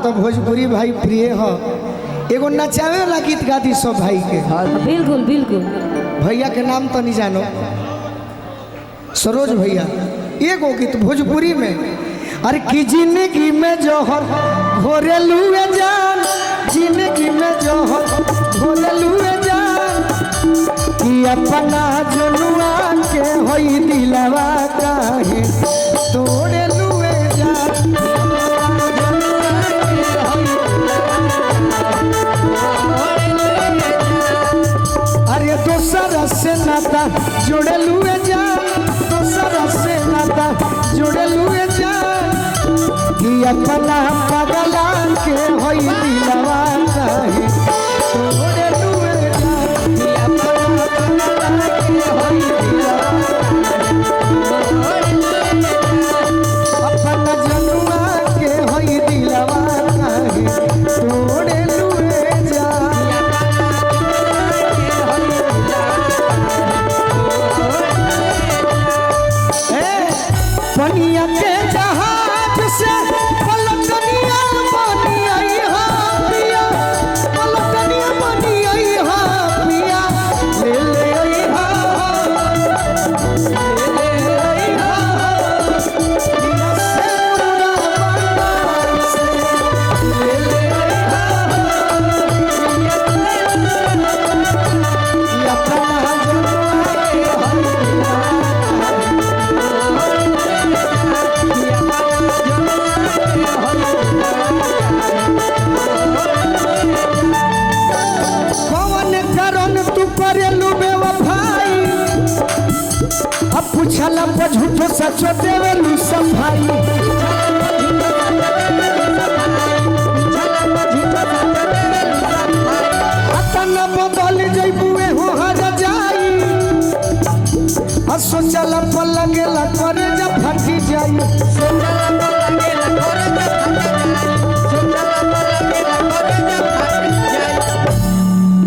तो भोजपुरी भाई प्रिय हो एगो नचावे वाला गीत गा दी सब भाई के। बिल्कुल बिल्कुल। भैया के नाम तो नहीं जानो, सरोज भैया। एगो गीत भोजपुरी में, अरे की जिंदगी में जोहर घोरेलू जान, जिंदगी में जोहर घोरेलू जान, कि अपना जनुआ के होई दिलवा काहे तोड़ेलू जान। अरे दोसरा से नाता जोड़ेलू जान, दोसरा से नाता जोड़ेलू जान, कि अपना पगला के होई दिलवा काहे तोड़ेलू जान, कि अपना पगला के होई दिलवा अपना जनुआ के होई दिलवा काहे तोड़ेलू जान। पनिया के जहाज से पलकनिया बनी आई हा पिया, पलकनिया बनी आई हा पिया, ले ले आई हा, ले ले आई हा, पिया से उड़ा बंगाल से, ले ले आई हा, पिया अपना जनुआ के कौन करन तू करेलू बेवफाई, अब पूछला पर झूठो सचो देवेलू संभाई। अतन बदल जइबुए हो हर जाई, आ सोचला पर लगेला करे जब फटी जाई।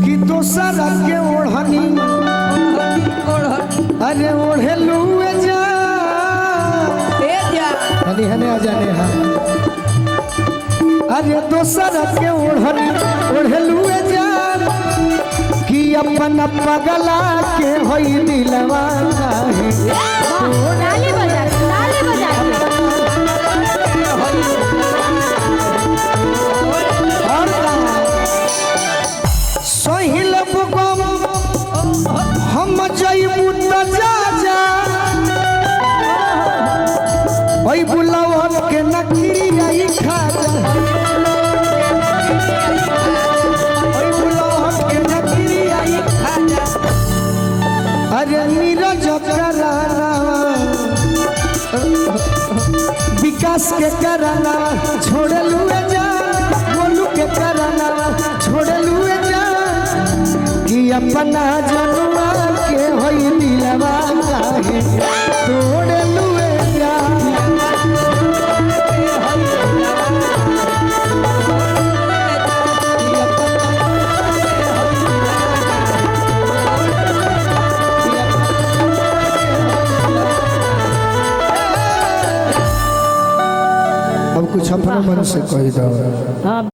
कि दोसरा के ओढ़नी अरे ओढ़ेलू जा, हने आ जाने हा, अरे दोसरा के ओढ़नी ओढ़ेलू जा, कि अपना पगला के होई दिलवा काहे ताली बजा ताली बजा। सहिल बुगम हम जइबू त जा जा, ओई बुलावन के नखरी आई खा जा, ओई बुलावन के नखरी आई खा जा। अरे नीरज कराना विकास के कराना छोड़लू जा, बोलू के कराना छोड़लू जा, कि अपना जनुआ के होई दिलवा काहे तोड़लू जा। अब कुछ अपने मन से कह दो।